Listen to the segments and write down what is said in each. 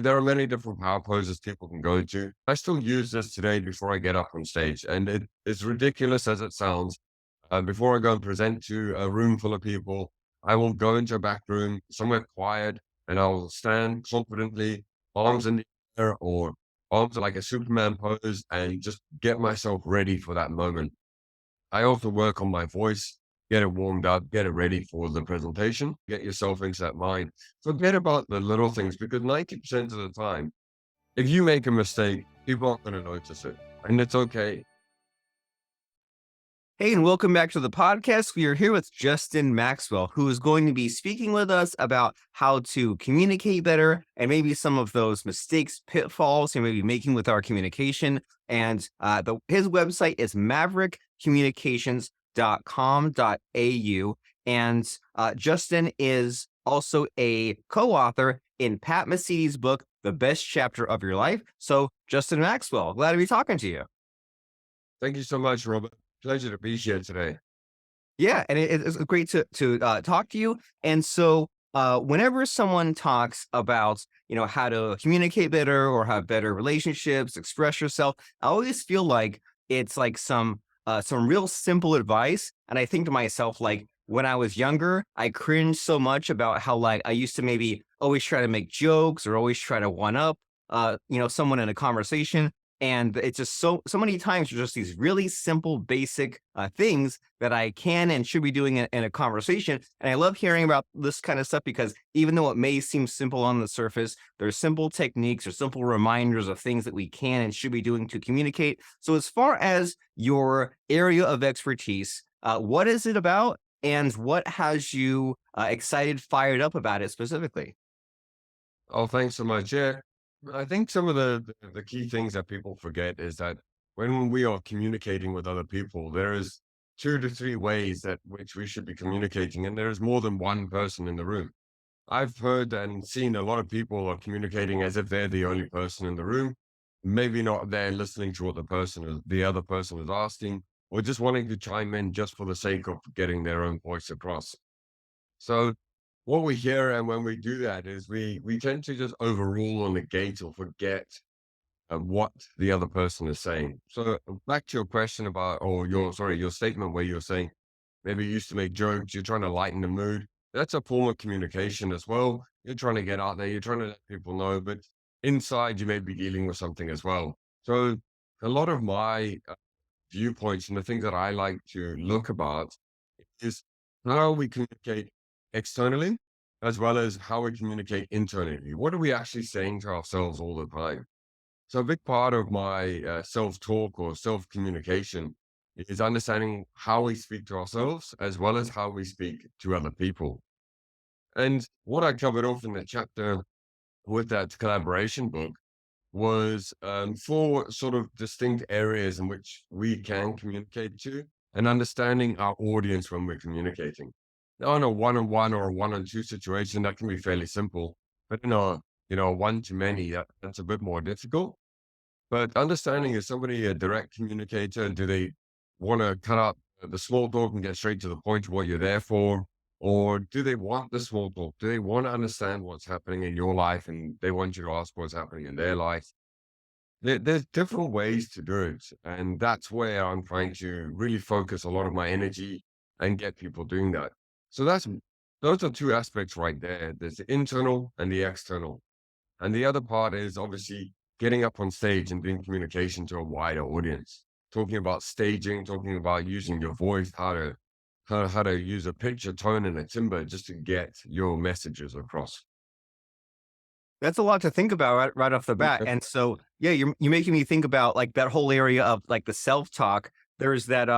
There are many different power poses people can go to. I still use this today before I get up on stage. And it is ridiculous as it sounds. Before I go and present to a room full of people, I will go into a back room, somewhere quiet, and I'll stand confidently, arms in the air or arms like a Superman pose, and just get myself ready for that moment. I also work on my voice, get it warmed up, get it ready for the presentation, get yourself into that mind. Forget about the little things because 90% of the time, if you make a mistake, people aren't going to notice it. And it's okay. Hey, and welcome back to the podcast. We are here with Justin Maxwell, who is going to be speaking with us about how to communicate better and maybe some of those mistakes, pitfalls you may be making with our communication. And his website is maverickcommunications.com.au. And Justin is also a co-author in Pat Mesiti's book, The Best Chapter of Your Life. So, Justin Maxwell, glad to be talking to you. Thank you so much, Robert. Pleasure to be here today. Yeah, and it's great to talk to you. And so, whenever someone talks about how to communicate better or have better relationships, express yourself, I always feel like it's like some real simple advice. And I think to myself, like when I was younger, I cringed so much about how like I used to maybe always try to make jokes or always try to one up someone in a conversation. And it's just so many times there's just these really simple, basic things that I can and should be doing in a conversation. And I love hearing about this kind of stuff because even though it may seem simple on the surface, there's simple techniques or simple reminders of things that we can and should be doing to communicate. So, as far as your area of expertise, what is it about, and what has you excited, fired up about it specifically? Oh, thanks so much. Yeah. I think some of the key things that people forget is that when we are communicating with other people, there is 2 to 3 ways that which we should be communicating, and there is more than one person in the room. I've heard and seen a lot of people are communicating as if they're the only person in the room. Maybe not there listening to what the other person is asking, or just wanting to chime in just for the sake of getting their own voice across. So what we hear and when we do that is we tend to just overrule or negate or forget what the other person is saying. So back to your question about, or your statement where you're saying maybe you used to make jokes, you're trying to lighten the mood. That's a form of communication as well. You're trying to get out there, you're trying to let people know, but inside you may be dealing with something as well. So a lot of my viewpoints and the things that I like to look about is how we communicate externally as well as how we communicate internally. What are we actually saying to ourselves all the time? So, a big part of my self talk or self communication is understanding how we speak to ourselves as well as how we speak to other people. And what I covered off in the chapter with that collaboration book was 4 sort of distinct areas in which we can communicate to and understanding our audience when we're communicating. Now, in a one-on-one or a one-on-two situation, that can be fairly simple, but in a one-to-many, that's a bit more difficult. But understanding, is somebody a direct communicator? Do they want to cut out the small talk and get straight to the point of what you're there for? Or do they want the small talk? Do they want to understand what's happening in your life and they want you to ask what's happening in their life? There's different ways to do it. And that's where I'm trying to really focus a lot of my energy and get people doing that. So those are 2 aspects right there. There's the internal and the external. And the other part is obviously getting up on stage and doing communication to a wider audience, talking about staging, talking about using your voice, how to use a pitch, a tone, and a timbre just to get your messages across. That's a lot to think about right off the bat. Yeah. And so, yeah, you're making me think about like that whole area of like the self-talk. There's that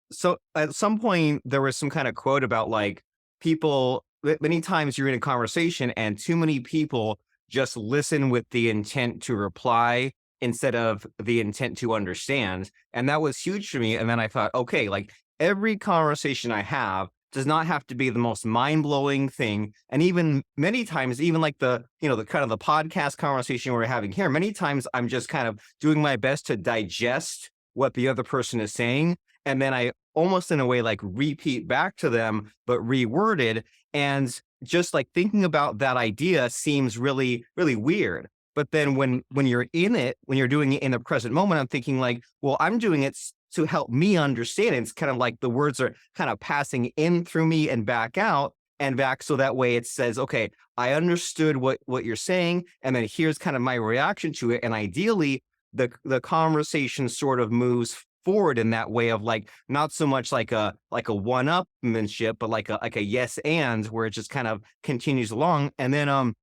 so at some point there was some kind of quote about like people many times you're in a conversation and too many people just listen with the intent to reply instead of the intent to understand. And that was huge for me. And then I thought, okay, like every conversation I have does not have to be the most mind-blowing thing. And even many times, even like the kind of the podcast conversation we're having here, many times I'm just kind of doing my best to digest what the other person is saying. And then I almost in a way like repeat back to them, but reworded. And just like thinking about that idea seems really, really weird. But then when you're in it, when you're doing it in the present moment, I'm thinking like, well, I'm doing it to help me understand. It's kind of like the words are kind of passing in through me and back, so that way it says, okay, I understood what you're saying, and then here's kind of my reaction to it. And ideally, the conversation sort of moves forward in that way of like not so much like a one-upmanship, but like a yes and where it just kind of continues along. And then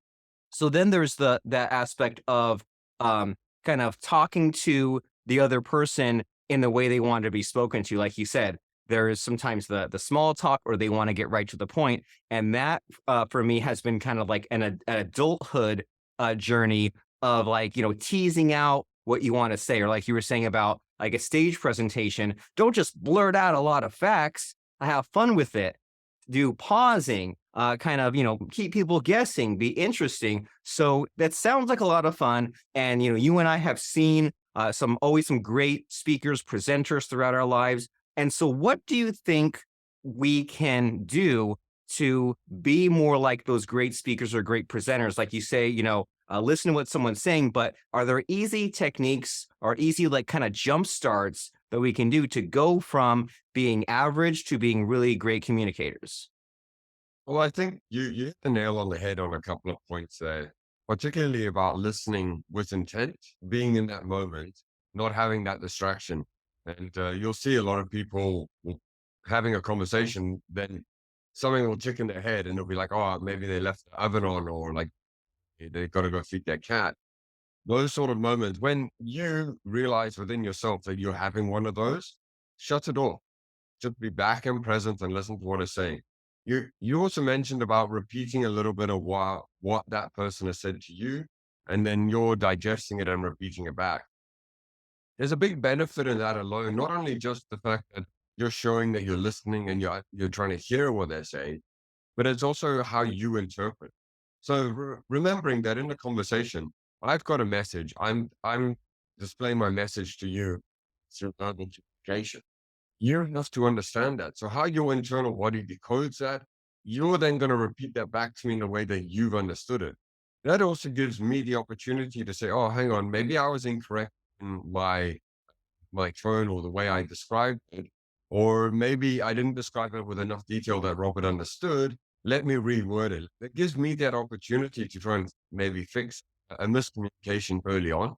so then there's that aspect of um kind of talking to the other person in the way they want to be spoken to. Like you said, there is sometimes the small talk, or they want to get right to the point. And that for me has been kind of like an adulthood journey of like, teasing out what you want to say, or like you were saying about like a stage presentation, don't just blurt out a lot of facts. I have fun with it. Do pausing, kind of, keep people guessing, be interesting. So that sounds like a lot of fun. And, you and I have seen some great speakers, presenters throughout our lives. And so, what do you think we can do to be more like those great speakers or great presenters? Like you say, listen to what someone's saying, but are there easy techniques or easy, like, kind of jump starts that we can do to go from being average to being really great communicators? Well, I think you hit the nail on the head on a couple of points there, particularly about listening with intent, being in that moment, not having that distraction. And you'll see a lot of people having a conversation, then something will tick in their head and they'll be like, oh, maybe they left the oven on, or like they got to go feed their cat. Those sort of moments, when you realize within yourself that you're having one of those, shut it off. Just be back and present and listen to what it's saying. You also mentioned about repeating a little bit of what that person has said to you, and then you're digesting it and repeating it back. There's a big benefit in that alone, not only just the fact that you're showing that you're listening and you're trying to hear what they're saying, but it's also how you interpret. So remembering that in the conversation, I've got a message. I'm displaying my message to you through verbal communication. You have to understand that. So how your internal body decodes that, you're then going to repeat that back to me in the way that you've understood it. That also gives me the opportunity to say, oh, hang on, maybe I was incorrect in my tone or the way I described it, or maybe I didn't describe it with enough detail that Robert understood. Let me reword it. That gives me that opportunity to try and maybe fix a miscommunication early on.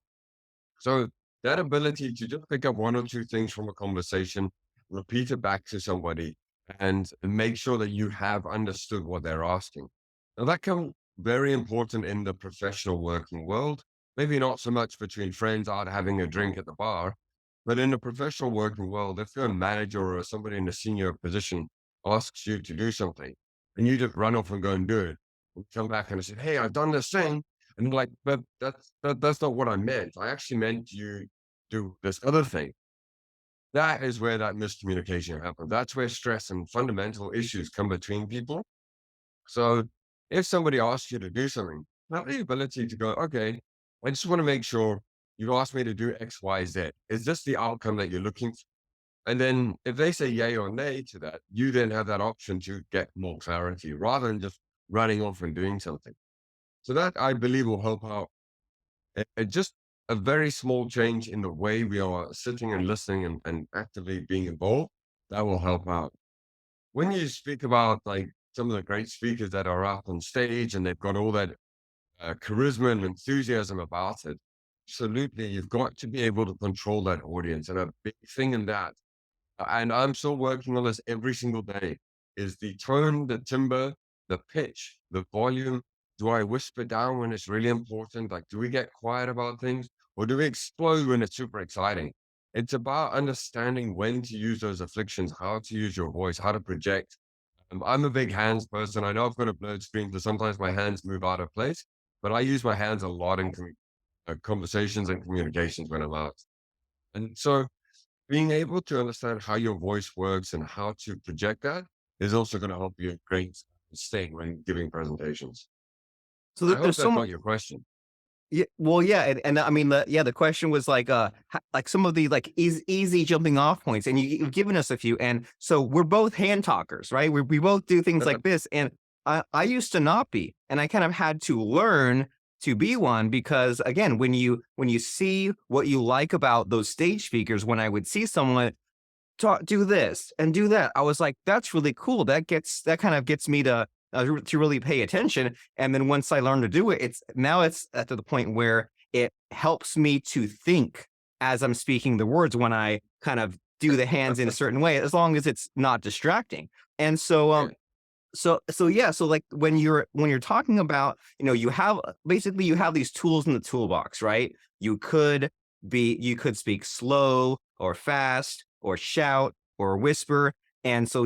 So that ability to just pick up one or two things from a conversation, repeat it back to somebody, and make sure that you have understood what they're asking. Now that can very important in the professional working world. Maybe not so much between friends out having a drink at the bar, but in the professional working world, if you're a manager or somebody in a senior position asks you to do something, and you just run off and go and do it, and come back and say, "Hey, I've done this thing," and like, but that's not what I meant. I actually meant you do this other thing. That is where that miscommunication happens. That's where stress and fundamental issues come between people. So if somebody asks you to do something, have the ability to go, okay, I just want to make sure you asked me to do X, Y, Z. Is this the outcome that you're looking for? And then if they say yay or nay to that, you then have that option to get more clarity rather than just running off and doing something. So that I believe will help out. Just a very small change in the way we are sitting and listening and actively being involved, that will help out. When you speak about like some of the great speakers that are up on stage and they've got all that charisma and enthusiasm about it, absolutely, you've got to be able to control that audience. And a big thing in that, and I'm still working on this every single day, is the tone, the timbre, the pitch, the volume. Do I whisper down when it's really important? Like, do we get quiet about things or do we explode when it's super exciting? It's about understanding when to use those afflictions, how to use your voice, how to project. I'm a big hands person. I know I've got a blurred screen, so sometimes my hands move out of place, but I use my hands a lot in conversations and communications when I'm out. And so being able to understand how your voice works and how to project that is also going to help you great staying when giving presentations. So I hope there's so that's much. not your question. Yeah, well, yeah, and I mean, the question was like, like some of the like easy jumping off points, and you've given us a few, and so we're both hand talkers, right? We both do things like this, and I used to not be, and I kind of had to learn to be one because again, when you see what you like about those stage speakers, when I would see someone talk, do this and do that, I was like, that's really cool. That kind of gets me to really pay attention. And then once I learn to do it, it's at the point where it helps me to think as I'm speaking the words when I kind of do the hands in a certain way, as long as it's not distracting. And so, Yeah. yeah, so like when you're talking about, you have basically you have these tools in the toolbox, right? You could speak slow or fast or shout or whisper. And so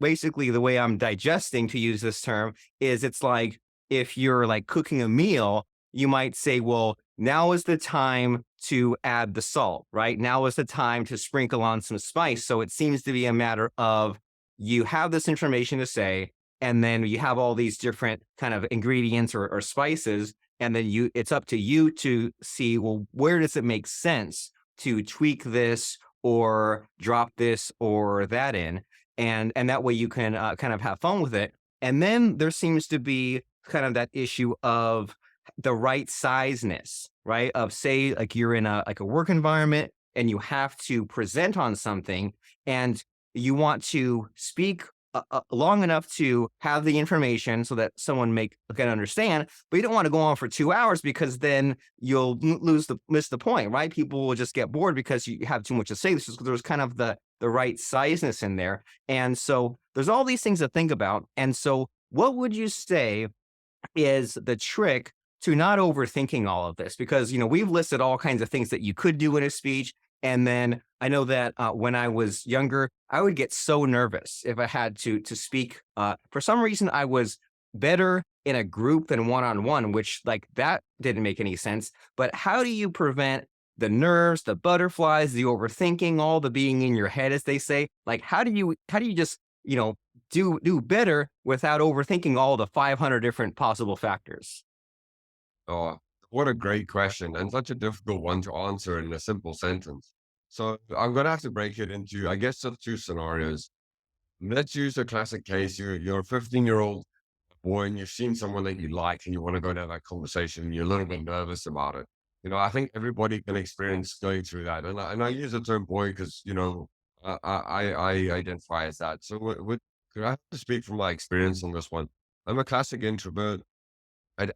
basically the way I'm digesting, to use this term, is it's like if you're like cooking a meal, you might say, well, now is the time to add the salt, right? Now is the time to sprinkle on some spice. So it seems to be a matter of you have this information to say, and then you have all these different kind of ingredients or spices, and then it's up to you to see, well, where does it make sense to tweak this or drop this or that in, and that way you can kind of have fun with it. And then there seems to be kind of that issue of the right sizeness, right? Of, say, like you're in a work environment and you have to present on something, and you want to speak long enough to have the information so that someone can understand, but you don't want to go on for 2 hours because then you'll miss the point, right? People will just get bored because you have too much to say. There's kind of the right sizeness in there, and so there's all these things to think about. And so, what would you say is the trick to not overthinking all of this? Because we've listed all kinds of things that you could do in a speech, and then I know that when I was younger, I would get so nervous if I had to speak. For some reason, I was better in a group than one on one, which like that didn't make any sense. But how do you prevent the nerves, the butterflies, the overthinking, all the being in your head, as they say? Like how do you just do better without overthinking all the 500 different possible factors? Oh, what a great question, and such a difficult one to answer in a simple sentence. So I'm gonna have to break it into, I guess, just two scenarios. Let's use a classic case. You're a 15-year-old boy and you've seen someone that you like and you want to go to have that conversation and you're a little bit nervous about it. I think everybody can experience going through that. And I use the term boy because, I identify as that. So I have to speak from my experience on this one. I'm a classic introvert.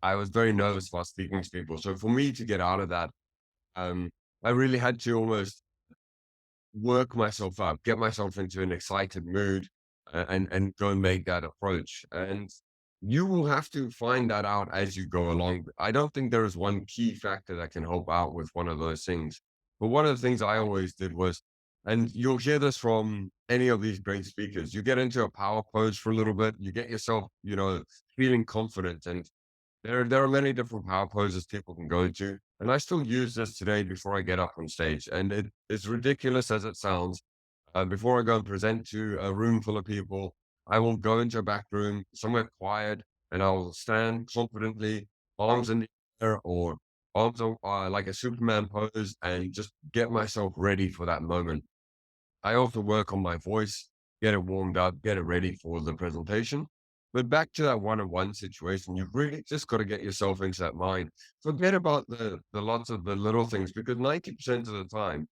I was very nervous about speaking to people. So for me to get out of that, um, I really had to almost work myself up, get myself into an excited mood, and go and make that approach. And you will have to find that out as you go along. I don't think there is one key factor that can help out with one of those things. But one of the things I always did was, and you'll hear this from any of these great speakers, you get into a power pose for a little bit, you get yourself, feeling confident, and there are many different power poses people can go to, and I still use this today before I get up on stage. And it is ridiculous as it sounds. Before I go and present to a room full of people, I will go into a back room, somewhere quiet, and I will stand confidently, arms in the air or arms on, like a Superman pose, and just get myself ready for that moment. I also work on my voice, get it warmed up, get it ready for the presentation. But back to that one-on-one situation, you've really just got to get yourself into that mind. Forget about the lots of the little things, because 90% of the time,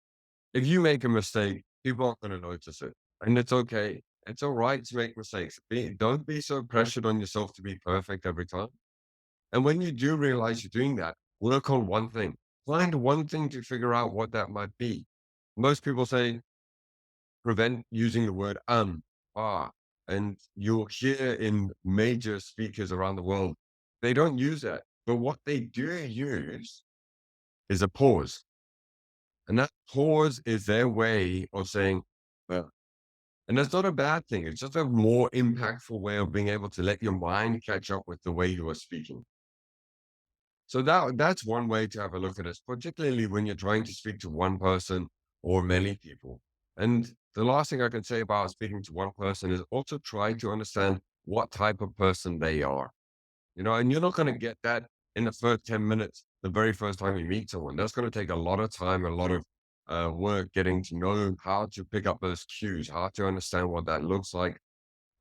if you make a mistake, people aren't going to notice it. And it's okay. It's all right to make mistakes. Don't be so pressured on yourself to be perfect every time. And when you do realize you're doing that, work on one thing. Find one thing to figure out what that might be. Most people say, prevent using the word ah, and you'll hear in major speakers around the world, they don't use that. But what they do use is a pause. And that pause is their way of saying, well, and that's not a bad thing. It's just a more impactful way of being able to let your mind catch up with the way you are speaking. So that's one way to have a look at it, particularly when you're trying to speak to one person or many people. And the last thing I can say about speaking to one person is also try to understand what type of person they are. And you're not going to get that in the first 10 minutes, the very first time you meet someone. That's going to take a lot of time, a lot of work getting to know how to pick up those cues, how to understand what that looks like.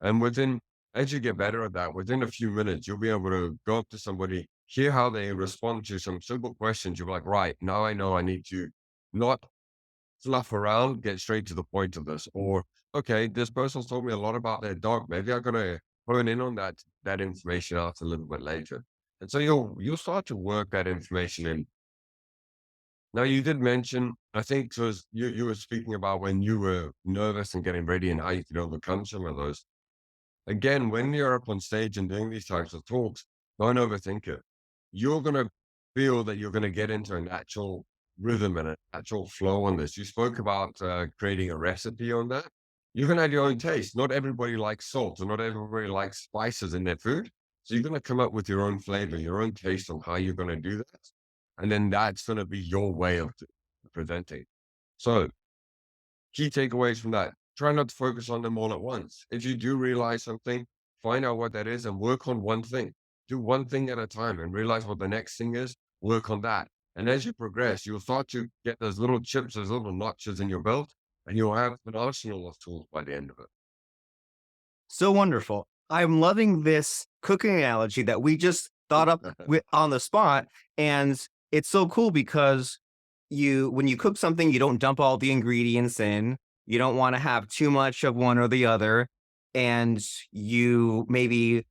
And as you get better at that, within a few minutes, you'll be able to go up to somebody, hear how they respond to some simple questions, you're like, right, now I know I need to not fluff around, get straight to the point of this. Or, okay, this person's told me a lot about their dog. Maybe I'm gonna hone in on that information out a little bit later. And so you'll start to work that information in. Now you did mention, I think, was you were speaking about when you were nervous and getting ready and how you could overcome some of those. Again, when you're up on stage and doing these types of talks, don't overthink it. You're going to feel that you're going to get into a natural rhythm and a natural flow on this. You spoke about creating a recipe on that. You're going to have your own taste. Not everybody likes salt, and not everybody likes spices in their food. So you're going to come up with your own flavor, your own taste on how you're going to do that. And then that's going to be your way of presenting. So key takeaways from that. Try not to focus on them all at once. If you do realize something, find out what that is and work on one thing. Do one thing at a time and realize what the next thing is. Work on that. And as you progress, you'll start to get those little chips, those little notches in your belt, and you'll have an arsenal of tools by the end of So wonderful. I'm loving this cooking analogy that we just thought up it. on the spot. And it's so cool because when you cook something, you don't dump all the ingredients in. You don't want to have too much of one or the other. And you maybe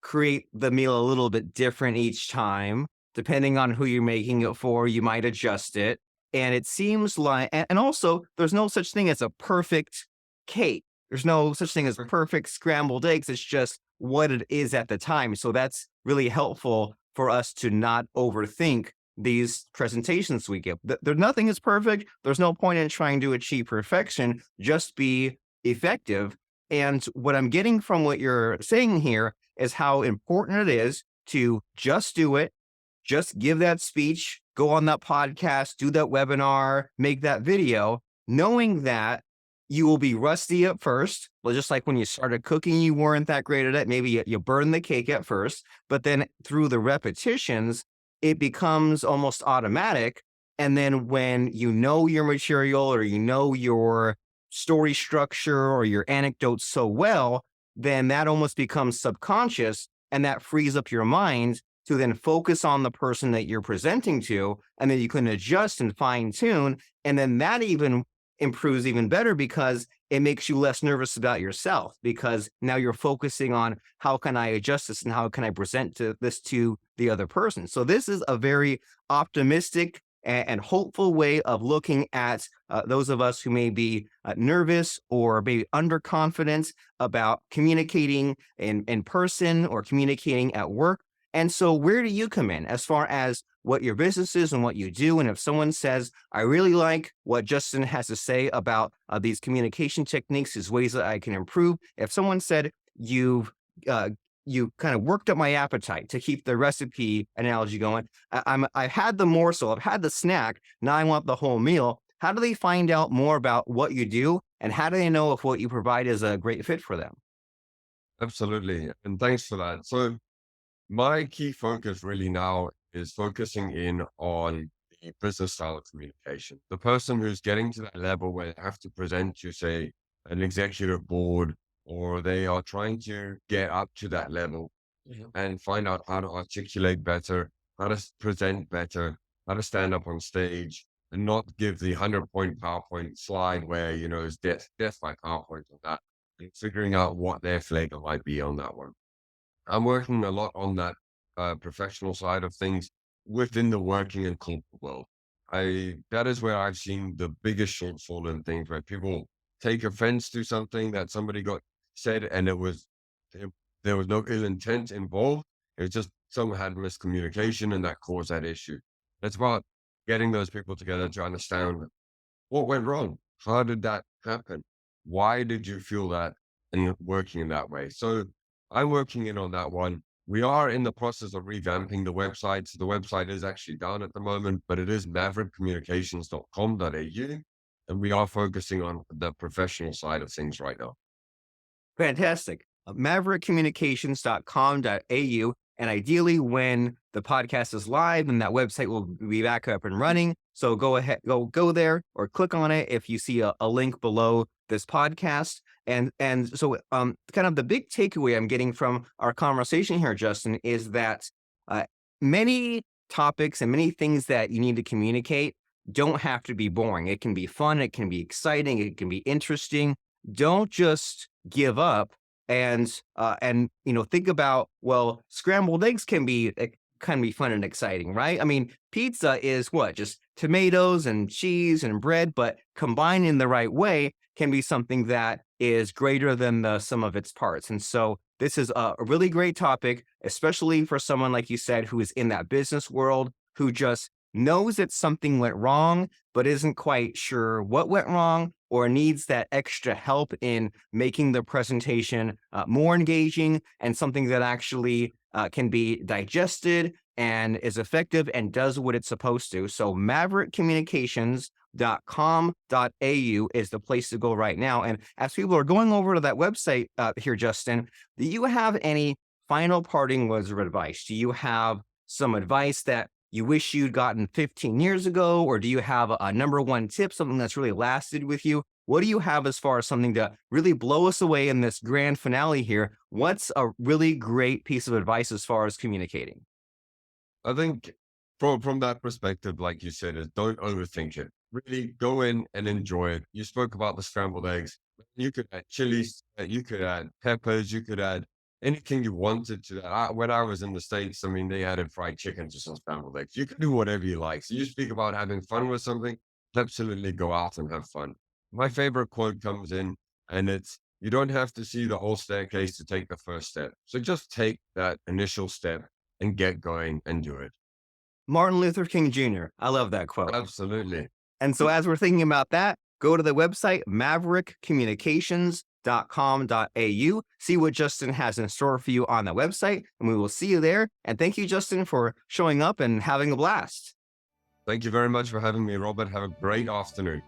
create the meal a little bit different each time. Depending on who you're making it for, you might adjust it. And it seems like, and also, there's no such thing as a perfect cake. There's no such thing as perfect scrambled eggs. It's just what it is at the time. So that's really helpful for us to not overthink these presentations we give. There, nothing is perfect. There's no point in trying to achieve perfection. Just be effective. And what I'm getting from what you're saying here is how important it is to just do it, just give that speech, go on that podcast, do that webinar, make that video, knowing that you will be rusty at first. Well, just like when you started cooking, you weren't that great at it. Maybe you burned the cake at first, but then through the repetitions, it becomes almost automatic. And then when you know your material or you know your story structure or your anecdotes so well, then that almost becomes subconscious and that frees up your mind to then focus on the person that you're presenting to. And then you can adjust and fine tune. And then that even improves even better because it makes you less nervous about yourself because now you're focusing on how can I adjust this and how can I present this to the other person. So this is a very optimistic and hopeful way of looking at those of us who may be nervous or maybe underconfident about communicating in person or communicating at work. And so where do you come in as far as what your business is and what you do? And if someone says, I really like what Justin has to say about these communication techniques, is ways that I can improve. If someone said, uh, you kind of worked up my appetite to keep the recipe analogy going. I've had the morsel, I've had the snack. Now I want the whole meal. How do they find out more about what you do? And how do they know if what you provide is a great fit for them? Absolutely. And thanks for that. So my key focus really now is focusing in on the business style of communication. The person who's getting to that level where they have to present to, say, an executive board, or they are trying to get up to that level and find out how to articulate better, how to present better, how to stand up on stage and not give the 100-point PowerPoint slide where, it's death by PowerPoint on that, and figuring out what their flavor might be on that one. I'm working a lot on that professional side of things within the working and corporate world. That is where I've seen the biggest shortfall in things where people take offense to something that somebody got said, and it, there was no ill intent involved. It was just someone had miscommunication, and that caused that issue. It's about getting those people together to understand what went wrong. How did that happen? Why did you feel that, and working in that way? So I'm working in on that one. We are in the process of revamping the website. So the website is actually down at the moment, but it is maverickcommunications.com.au. And we are focusing on the professional side of things right now. Fantastic. Maverickcommunications.com.au. And ideally, when the podcast is live and that website will be back up and running. So go ahead, go there or click on it if you see a link below this podcast. And so kind of the big takeaway I'm getting from our conversation here, Justin, is that many topics and many things that you need to communicate don't have to be boring. It can be fun, it can be exciting, it can be interesting. Don't just give up and think about, well, scrambled eggs can be fun and exciting, right? I mean, pizza is what? Just tomatoes and cheese and bread, but combined in the right way can be something that is greater than the sum of its parts. And so this is a really great topic, especially for someone like you said who is in that business world, who just knows that something went wrong but isn't quite sure what went wrong, or needs that extra help in making the presentation more engaging and something that actually can be digested and is effective and does what it's supposed to. So maverickcommunications.com.au is the place to go right now. And as people are going over to that website here, Justin, do you have any final parting words of advice? Do you have some advice that you wish you'd gotten 15 years ago? Or do you have a number one tip, something that's really lasted with you? What do you have as far as something to really blow us away in this grand finale here? What's a really great piece of advice as far as communicating? I think from that perspective, like you said, is don't overthink it. Really go in and enjoy it. You spoke about the scrambled eggs. You could add chilies, you could add peppers, you could add anything you wanted to that. When I was in the States, I mean, they added fried chicken to some scrambled eggs. You can do whatever you like. So you speak about having fun with something, absolutely go out and have fun. My favorite quote comes in, and it's, you don't have to see the whole staircase to take the first step. So just take that initial step and get going and do it. Martin Luther King Jr. I love that quote. Absolutely. And so as we're thinking about that, go to the website maverickcommunications.com.au, see what Justin has in store for you on the website, and we will see you there. And thank you, Justin, for showing up and having a blast. Thank you very much for having me, Robert. Have a great afternoon.